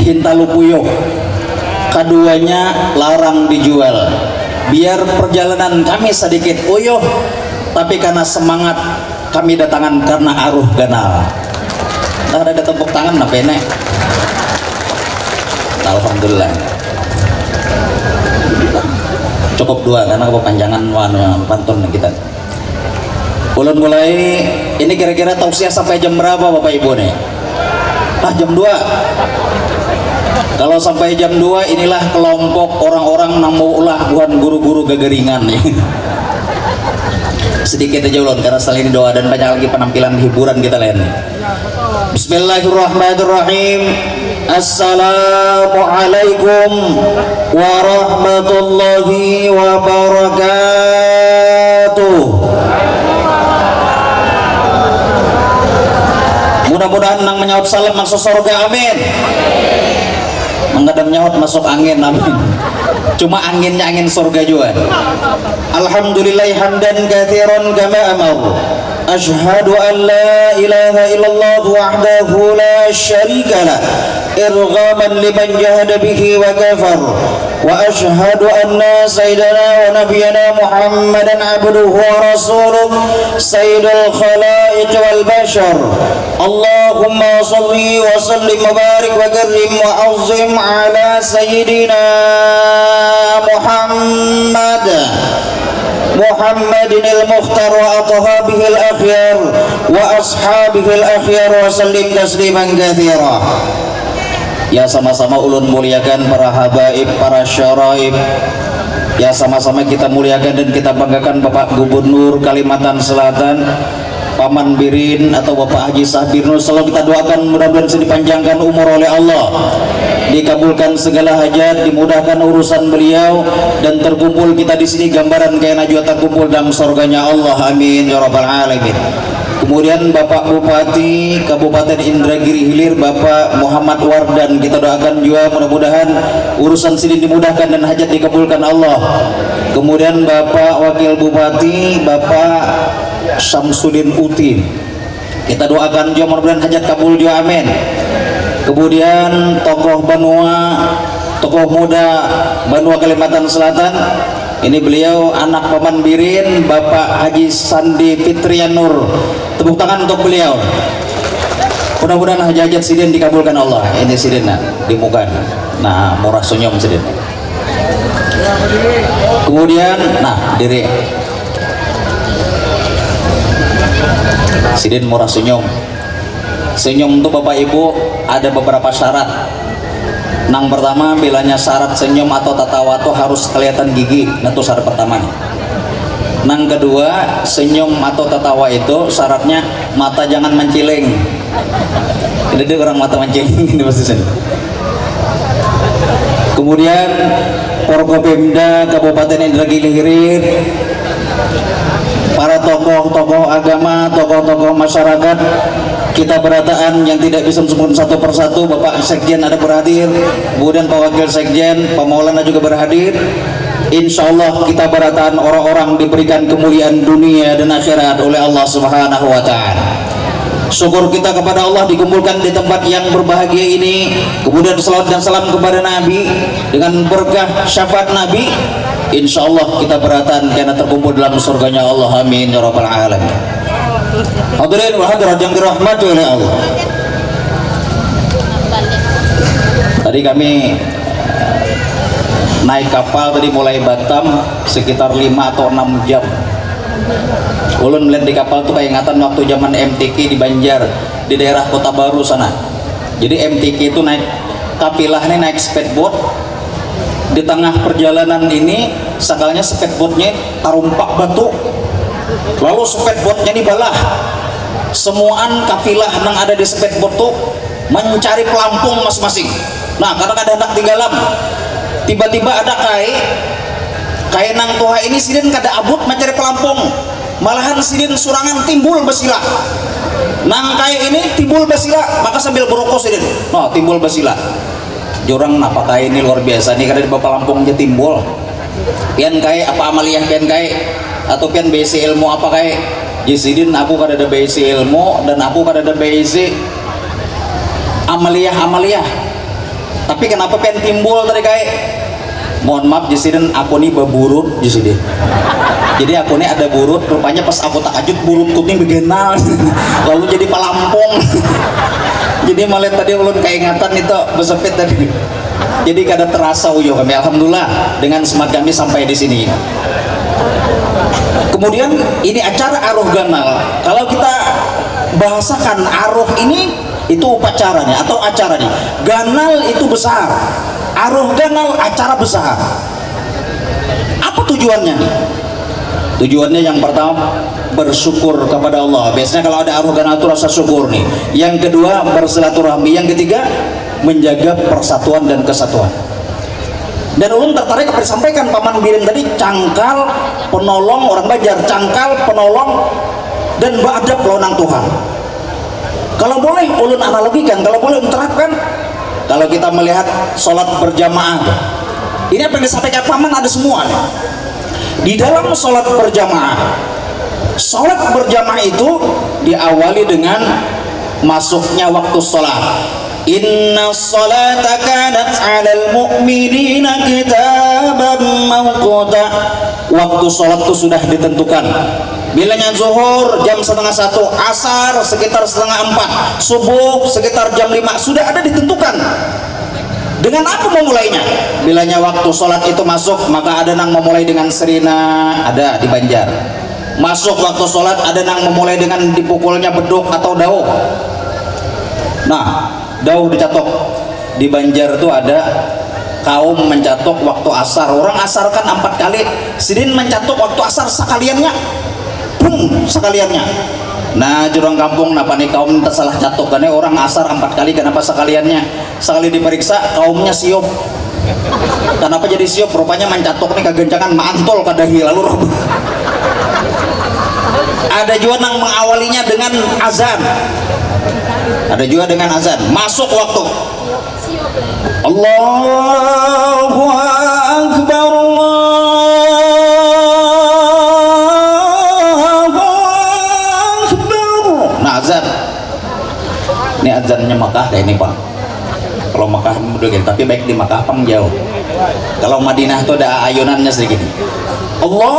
hintalu puyuh. Keduanya larang dijual. Biar perjalanan kami sedikit uyuh, tapi karena semangat kami datangan karena aruh ganal. Nah, ada tepuk tangan apa ini? Alhamdulillah. Cukup dua karena kepanjangan pantun kita. Ulun mulai ini kira-kira tausiah sampai jam berapa Bapak Ibu nih? Jam 2. Kalau sampai jam 2 inilah kelompok orang-orang namu ulah buan guru-guru gagaringan nih. Sedikit aja ulun karena setelah ini doa dan banyak lagi penampilan hiburan kita lain. Bismillahirrahmanirrahim. Assalamualaikum warahmatullahi wabarakatuh. Mudah-mudahan nang menyaut salam masuk surga, amin. Mengadam nyaut masuk angin, amin. Cuma anginnya angin surga juga. Alhamdulillah hamdan katsiran kama amar. Ashhadu an la ilaha illallah wahdahu la syarika lah irghaman liman jahada bihi wa kafar. Wa ashhadu anna sayyidana wa nabiyyana Muhammadan abduhu wa rasuluh sayyidul khalaiq wal bashar. Allahumma salli wa sallim wa barik wa karim wa azim ala sayyidina Muhammadin al-Mukhtar wa ashabihi al-akhyar wa ashabihi al-akhyar wa sallim tasliman katsira. Ya, sama-sama ulun muliakan para habaib, para syaraib. Ya, sama-sama kita muliakan dan kita banggakan Bapak Gubernur Kalimantan Selatan, Paman Birin atau Bapak Haji Sabirno. Selalu kita doakan mudah-mudahan dipanjangkan umur oleh Allah, dikabulkan segala hajat, dimudahkan urusan beliau, dan terkumpul kita di sini gambaran kayak najwa terkumpul dalam surganya Allah, amin ya rabbal alamin. Kemudian Bapak Bupati Kabupaten Indragiri Hilir Bapak Muhammad Wardan, kita doakan juga mudah-mudahan urusan sini dimudahkan dan hajat dikabulkan Allah. Kemudian Bapak Wakil Bupati Bapak Samsudin Uti, kita doakan juga mudah-mudahan hajat kabul juga, amin. Kemudian tokoh Banua, tokoh muda Banua Kalimantan Selatan, ini beliau anak Paman Birin Bapak Haji Sandi Fitrianur, tepuk tangan untuk beliau. Mudah-mudahan hajat sidin dikabulkan Allah. Ini sidin di muka, nah murah senyum sidin. Kemudian diri sidin murah senyum. Senyum untuk Bapak Ibu ada beberapa syarat. Nang pertama, bilanya syarat senyum atau tatawa itu harus kelihatan gigi. Nah, itu syarat pertama nih. Nang kedua, senyum atau tatawa itu syaratnya mata jangan menciling. Ada orang mata menciling ini pasti. Kemudian Forkopimda Kabupaten Indragiri Hilir, para tokoh-tokoh agama, tokoh-tokoh masyarakat, kita berataan yang tidak bisa disebut satu persatu. Bapak Sekjen ada berhadir, kemudian Pak Wakil Sekjen, Pak Maulana juga berhadir. Insya Allah kita berataan orang-orang diberikan kemuliaan dunia dan akhirat oleh Allah Subhanahu wa Ta'ala. Syukur kita kepada Allah dikumpulkan di tempat yang berbahagia ini. Kemudian salawat dan salam kepada Nabi dengan berkah syafaat Nabi. Insya Allah kita berataan karena terkumpul dalam surganya Allah, amin ya rabbal alamin. Hadirin wa hadirat yang dirahmati oleh Allah. Tadi kami naik kapal tadi mulai Batam sekitar 5 atau 6 jam. Ulun melihat di kapal tuh kayak ingatan waktu zaman MTQ di Banjar di daerah Kota Baru sana. Jadi MTQ itu naik kafilah ini naik speedboat. Di tengah perjalanan ini sakalnya speedboatnya tarumpak batu, lalu speedboatnya ini balah. Semuaan kafilah yang ada di speedboat tuh mencari pelampung masing-masing. Nah, karena ada hendak tinggalam, tiba-tiba ada kai nang tuha ini sidin kada abut mencari pelampung, malahan sidin surangan timbul basilah. Nang kai ini timbul basilah, maka sambil berokok sidin, no timbul basilah. Jurang apakah ini luar biasa nih, kada di bapak lampungnya timbul. Pian kai apa amaliyah pian kai atau pian BC ilmu apa kai? Jisidin aku kada ada BC ilmu dan aku kada ada BC amaliyah. Tapi kenapa pengen timbul tadi kayak? Mohon maaf jisiden aku nih beburut jisiden. Jadi aku nih ada burut, rupanya pas aku takajud burut kuning begenal, lalu jadi palampung. Jadi malah tadi ulun keingatan itu besepit tadi. Jadi kada terasa uyo kami, alhamdulillah dengan semangat kami sampai di sini. Kemudian ini acara aruh ganal. Kalau kita bahasakan aruh ini itu upacaranya atau acaranya. Ganal itu besar, aruh ganal acara besar. Apa tujuannya nih? Tujuannya yang pertama bersyukur kepada Allah. Biasanya kalau ada aruh ganal itu rasa syukur nih. Yang kedua bersilaturahmi. Yang ketiga menjaga persatuan dan kesatuan. Dan ulun tertarik sampaikan Paman Birin tadi, cangkal penolong orang Banjar, cangkal penolong dan beradab lawan Tuhan. Kalau boleh ulun analogikan, kalau boleh terapkan, kalau kita melihat sholat berjamaah, ini apa yang disampaikan Paman ada semua nih. Di dalam sholat berjamaah itu diawali dengan masuknya waktu sholat. Inna sholata kanat 'alal mu'minina kitaban mawquta. Waktu sholat itu sudah ditentukan. Bilanya zuhur jam 12:30, asar sekitar 3:30, subuh sekitar jam 5, sudah ada ditentukan. Dengan apa memulainya? Bilanya waktu sholat itu masuk, maka ada nang memulai dengan serina, ada di Banjar. Masuk waktu sholat ada nang memulai dengan dipukulnya beduk atau dauh. Nah, dauh dicatok di Banjar itu ada kaum mencatok waktu asar. Orang asar kan 4 kali, sidin mencatok waktu asar sekaliannya, sekaliannya. Nah jurang kampung napa nih kaum tersalah catok karena orang asar 4 kali, kenapa sekaliannya? Sekali diperiksa kaumnya siop. Kenapa jadi siop? Rupanya mencatok nih kegencangan mantol kadahi lalu rob. Ada juga yang mengawalinya dengan azan. Ada juga dengan azan. Masuk waktu. Allahu Akbar, Allahu Akbar. Nah azan. Ini azannya Makkah kayak ini Pak. Kalau Makkah mudah gitu, tapi baik di Makkah pang jauh. Kalau Madinah itu ada ayunannya sedikit. Allahu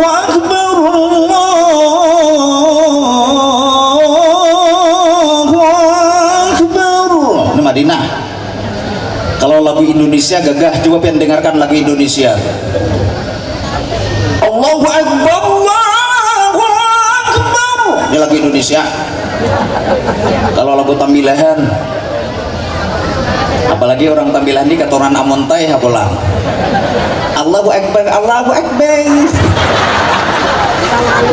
Akbar, Allahu Akbar. Ini Madinah. Kalau lagu Indonesia gagah, coba pengen dengarkan lagu Indonesia. Allahu Akbar, Allahu Akbar. Ini lagu Indonesia. Kalau lagu tambilahan, apalagi orang tambilan di katoran amontai hapulang. Allahu Akbar, Allahu Akbar.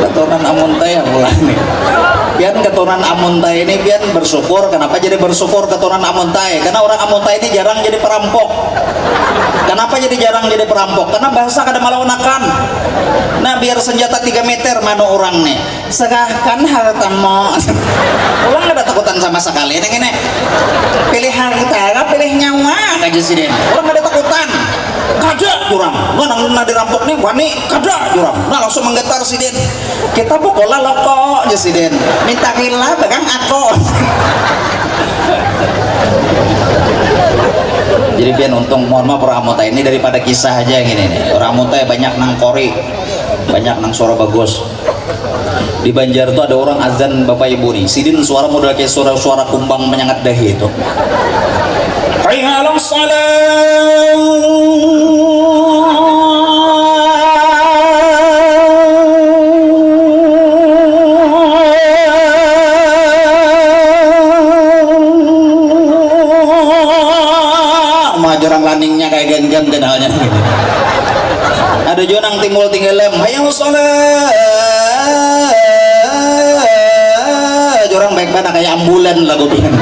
Katoran amontai hapulang nih. Biar ketoran amontai ini biar bersyukur. Kenapa jadi bersyukur ketoran amontai? Karena orang amontai ini jarang jadi perampok. Kenapa jadi jarang jadi perampok? Karena bahasa kada malaunakan. Nah biar senjata 3 meter mana orang nih, serahkan hartamu. Orang kada takutan sama sekali nih ini. Pilih harta, pilih nyawa aja sih. Orang kada takutan. Kada jurang, mana dirampok nih wani kada jurang. Nah langsung menggetar sidin. Kita bukola loko aja sidin. Minta rila bagang aku. Jadi pian untung mohon maaf orang Amontai ini daripada kisah aja yang ini nih. Orang Amontai banyak nang kori, banyak nang suara bagus. Di Banjar tuh ada orang azan Bapak Ibu nih. Sidin suara modal kayak suara kumbang menyangat dahi itu. Hayya 'alas shalah. Jarang landingnya kayak gen-gen kenalnya. Ada juga nang timbul tinggalem hayang sholat. Jurang baik banget kayak ambulan lagu pian.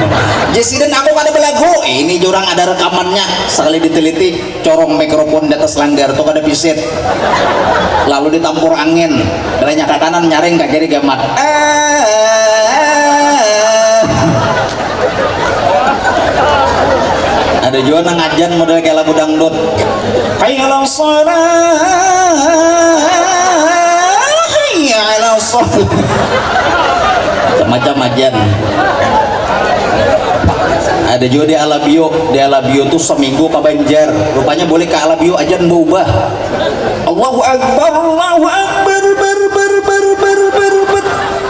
Jesiden aku kada belagu. Ini jurang ada rekamannya. Sekali diteliti corong mikrofon di atas langgar tuh kada pisit. Lalu ditampur angin. Belanya ke kanan nyaring ke kiri gamat. Ada juga nang ngajan model kayak lagu dangdut. Hayya 'alas shalah, hayya 'alas shalah. Semacam ajan. Ada juga di Alabio tuh seminggu ke Banjar, rupanya boleh ke Alabio aja berubah. Allahu Akbar, Allahu Akbar, ber.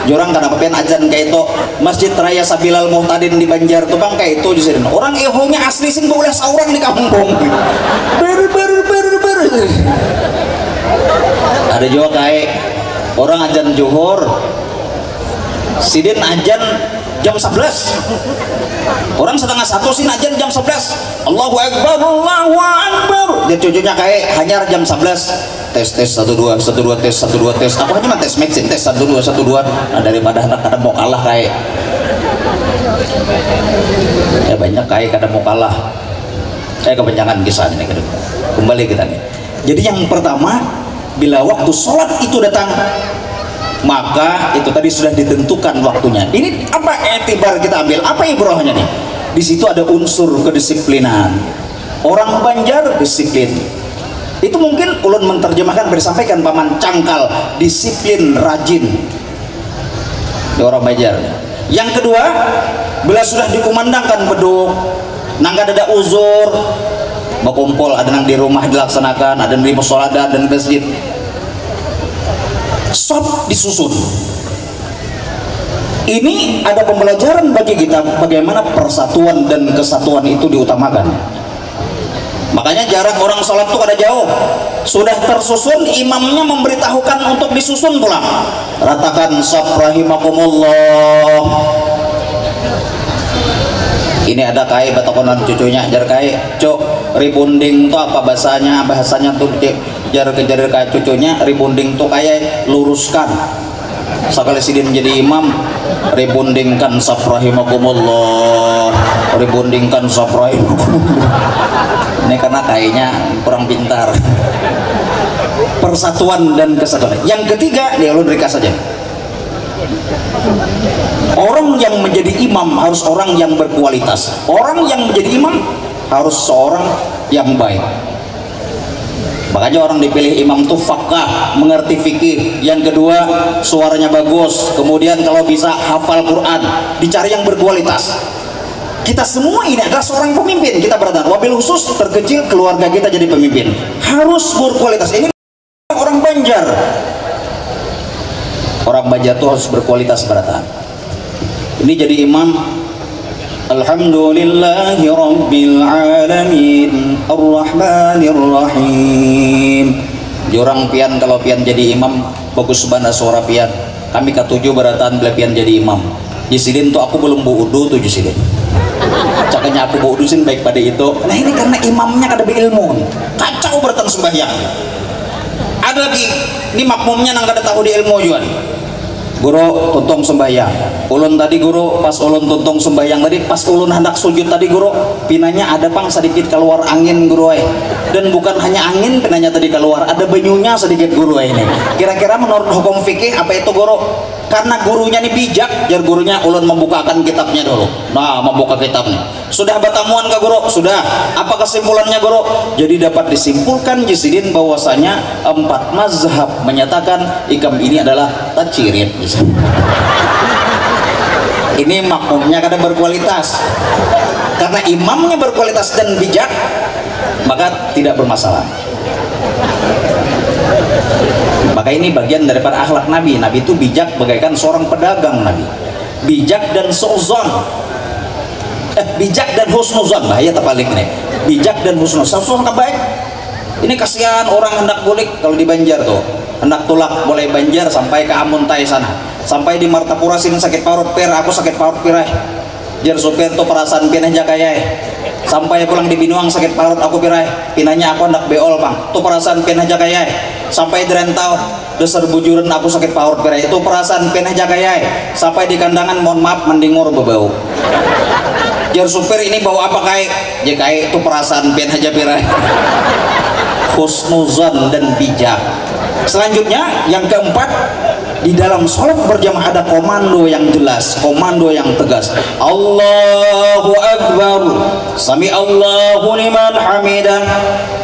Jorang karena papen ajan kayak itu Masjid Raya Sabilal Muhtadin di Banjar tuh bang kayak itu di sini. Orang ehonya asli sing boleh seorang di kampung. Ber. Ada juga kayak orang ajan Johor, sidin ajan jam 11, orang setengah satu sih ajan jam 11. Allahu Akbar, Allahu Akbar. Dia cucunya kayak hanyar jam 11. Tes 1 2 tes. Aku hanya mah tes mesin tes 1 2 1 2. Nah, daripada anak kadang mau kalah kayak. Ya banyak kayak kadang mau kalah. Saya kepanjangan kisah ini kembali kita nih. Jadi yang pertama, bila waktu sholat itu datang, maka itu tadi sudah ditentukan waktunya. Ini apa etibar kita ambil? Apa ibrohnya nih? Di situ ada unsur kedisiplinan. Orang Banjar disiplin. Itu mungkin ulun menerjemahkan bersampaikan paman cangkal, disiplin, rajin. Di orang Banjar. Yang kedua, bila sudah dikumandangkan beduk, nangga ada uzur, berkumpul, ada yang di rumah dilaksanakan, ada yang di musola, ada yang di masjid. Sop disusun. Ini ada pembelajaran bagi kita bagaimana persatuan dan kesatuan itu diutamakan. Makanya jarang orang sholat tuh kada jauh, sudah tersusun imamnya memberitahukan untuk disusun pulang. Ratakan sop rahimakumullah. Ini ada kai batakonan cucunya jar kai cok ribunding tuh apa bahasanya tuh jar kejar kai cucunya ribunding tuh kayak luruskan sekali sidin jadi imam ribundingkan saprahimakumullah ribundingkan saprahimakumullah. Ini karena kayaknya kurang pintar. Persatuan dan kesatuan. Yang ketiga dia ulun ringkas saja. Orang yang menjadi imam harus orang yang berkualitas. Orang yang menjadi imam harus seorang yang baik. Makanya orang dipilih imam tuh fakah, mengerti fikih. Yang kedua, suaranya bagus. Kemudian kalau bisa hafal Quran, dicari yang berkualitas. Kita semua ini adalah seorang pemimpin. Kita berada wabil khusus terkecil keluarga kita jadi pemimpin. Harus berkualitas. Ini orang Banjar. Orang Banjar tuh harus berkualitas berada. Ini jadi imam. Alhamdulillahi Rabbil Alamin Ar-Rahmanir Rahim. Jorang pian kalau pian jadi imam bagus banget suara pian. Kami ketujuh beratan bila pian jadi imam. Jisidin tuh aku belum buudu tuh jisidin. Cakanya aku buudusin baik pada itu. Nah ini karena imamnya kada berilmu. Kacau beratan sembahyang. Ada lagi ini makmumnya nang kada tahu di ilmu juga. Guru tuntung sembahyang. Ulun tadi guru pas ulun tuntung sembahyang tadi pas ulun hendak sujud tadi guru pinanya ada pang sedikit keluar angin guru dan bukan hanya angin pinanya tadi keluar ada banyunya sedikit guru ini. Kira-kira menurut hukum fikih apa itu guru? Karena gurunya ini bijak, jar gurunya ulun membukakan kitabnya dulu. Nah, membuka kitabnya. Sudah bertamuan ke guru? Sudah. Apa kesimpulannya guru? Jadi dapat disimpulkan jisidin bahwasanya 4 mazhab menyatakan ikam ini adalah tacirin. Ini makmumnya kada berkualitas. Karena imamnya berkualitas dan bijak, maka tidak bermasalah. Maka ini bagian daripada akhlak Nabi. Nabi itu bijak bagaikan seorang pedagang Nabi. Bijak dan su'zon. Bijak dan husnuzon. Bahaya terbalik nih. Bijak dan husnuzon. Sesuatu baik. Ini kasihan orang hendak bulik kalau di Banjar tuh. Hendak tulak mulai Banjar sampai ke Amuntai sana. Sampai di Martapura sini sakit parut per, aku sakit parut pirai. Jar supir tuh perasaan pinah jakayai. Sampai pulang di Binuang sakit parut aku pirai. Pinanya aku hendak beol bang. Tuh perasaan pinah jakayai. Sampai di Rentau dasar bujuran aku sakit parut pirai. Itu perasaan pinah jakayai. Sampai di Kandangan mohon maaf mendingur bebau. Jar supir ini bawa apa kai? Jakai itu perasaan pinah japirai. Husnuzan dan bijak. Selanjutnya yang keempat, di dalam sholat berjamaah ada komando yang jelas, komando yang tegas. Allahu Akbar, Sami Allahu liman hamidah,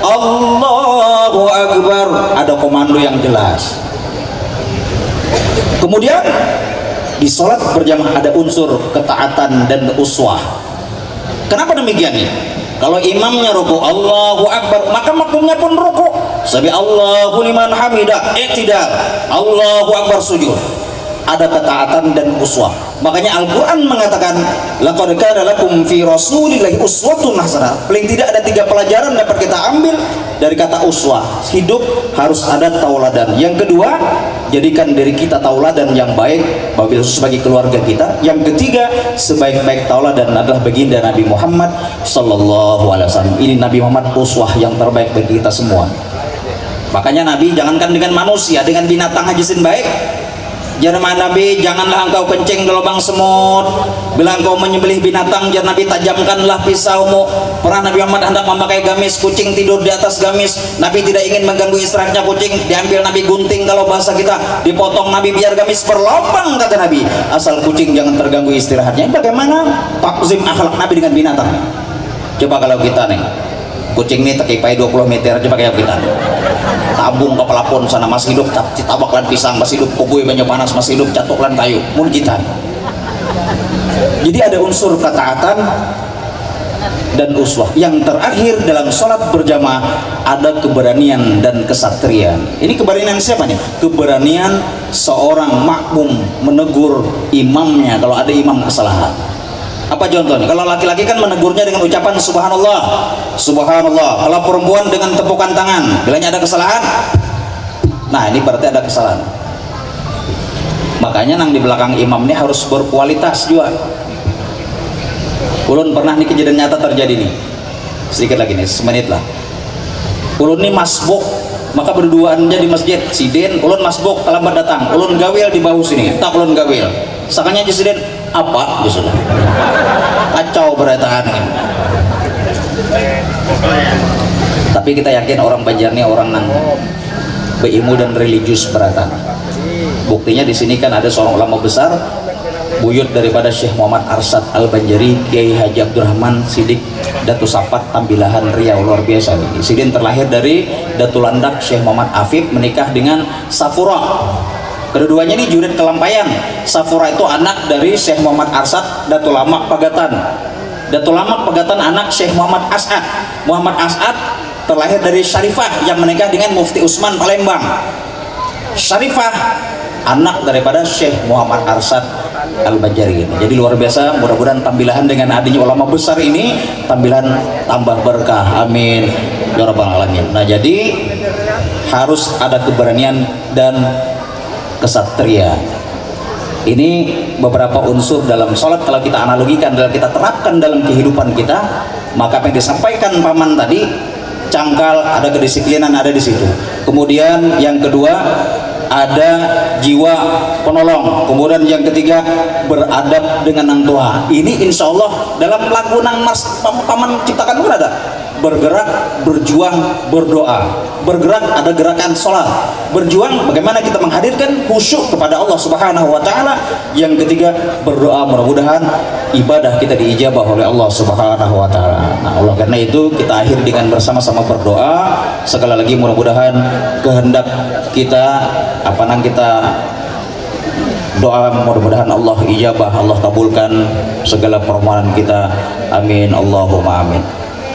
Allahu Akbar. Ada komando yang jelas. Kemudian di sholat berjamaah ada unsur ketaatan dan uswah. Kenapa demikian nih? Kalau imamnya ruku Allahu Akbar, maka makmumnya pun ruku. Sami Allahu liman hamidah, i'tidal, Allahu Akbar, sujud. Ada ketaatan dan uswah. Makanya Al-Quran mengatakan laqad kana lakum fi rasulillahi uswatun hasanah. Paling tidak ada 3 pelajaran dapat kita ambil dari kata uswah. Hidup harus ada tauladan. Yang kedua, jadikan diri kita tauladan yang baik bagi keluarga kita. Yang ketiga, sebaik-baik tauladan adalah baginda Nabi Muhammad sallallahu alaihi wasallam. Ini Nabi Muhammad uswah yang terbaik bagi kita semua. Makanya Nabi jangankan dengan manusia, dengan binatang aja sin baik. Jangan Nabi, janganlah engkau kencing ke lubang semut. Bila engkau menyembelih binatang, jangan Nabi tajamkanlah pisaumu. Pernah Nabi Muhammad hendak memakai gamis, kucing tidur di atas gamis. Nabi tidak ingin mengganggu istirahatnya kucing, diambil Nabi gunting, kalau bahasa kita dipotong Nabi biar gamis berlubang, kata Nabi. Asal kucing jangan terganggu istirahatnya. Bagaimana takzim akhlak Nabi dengan binatang? Coba kalau kita nih, kucing ini tekipai 20 meter, coba kayak kita nih. Tabung ke pelapon sana masih hidup, tabaklan pisang masih hidup, kubui banyak panas masih hidup, catuklan kayu mun kita. Jadi ada unsur ketaatan dan uswah. Yang terakhir dalam sholat berjamaah ada keberanian dan kesatrian. Ini keberanian siapa nih? Keberanian seorang makmum menegur imamnya kalau ada imam kesalahan. Apa contohnya? Kalau laki-laki kan menegurnya dengan ucapan subhanallah, subhanallah. Kalau perempuan dengan tepukan tangan. Bilanya ada kesalahan, nah ini berarti ada kesalahan. Makanya nang di belakang imam ini harus berkualitas juga. Ulun pernah nih kejadian nyata terjadi nih. Sedikit lagi nih, semenit lah. Ulun nih masbuk, maka berduaannya di masjid. Siden, ulun masbuk, terlambat datang. Ulun gawil di bawah sini, tak ulun gawil. Sakanya Siden apa justru kacau berataan ini. Tapi kita yakin orang Banjar ini orang yang berilmu dan religius beratan. Buktinya di sini kan ada seorang ulama besar, buyut daripada Syekh Muhammad Arsad Al-Banjari, Kiai Haji Abdurrahman Sidik Datu Sapat Tambilahan Riau, luar biasa. Sidin terlahir dari Datu Landak Syekh Muhammad Afif, menikah dengan Safura. Kedua-duanya ini jurid kelampayan. Safura itu anak dari Syekh Muhammad Arsad Datul Lamak Pagatan. Datul Lamak Pagatan anak Syekh Muhammad As'ad. Muhammad As'ad terlahir dari Syarifah yang menikah dengan Mufti Usman Palembang. Syarifah anak daripada Syekh Muhammad Arsad Al-Banjari. Jadi luar biasa, mudah-mudahan tambilahan dengan adanya ulama besar ini tambilan tambah berkah, amin ya rabbal alamin. Nah jadi harus ada keberanian dan kesatria. Ini beberapa unsur dalam sholat. Kalau kita analogikan, dalam kita terapkan dalam kehidupan kita, maka apa yang disampaikan paman tadi, cangkal, ada kedisiplinan ada di situ. Kemudian yang kedua ada jiwa penolong. Kemudian yang ketiga beradab dengan orang tua. Ini insya Allah dalam lagu nang mas paman ciptakan pun ada. Bergerak, berjuang, berdoa. Bergerak ada gerakan sholat. Berjuang bagaimana kita menghadirkan khusyuk kepada Allah Subhanahu wa Ta'ala. Yang ketiga berdoa, mudah-mudahan ibadah kita diijabah oleh Allah Subhanahu wa Ta'ala. Nah, Allah karena itu kita akhir dengan bersama-sama berdoa. Sekali lagi mudah-mudahan kehendak kita kita doa, mudah-mudahan Allah ijabah, Allah kabulkan segala permohonan kita, amin Allahumma amin.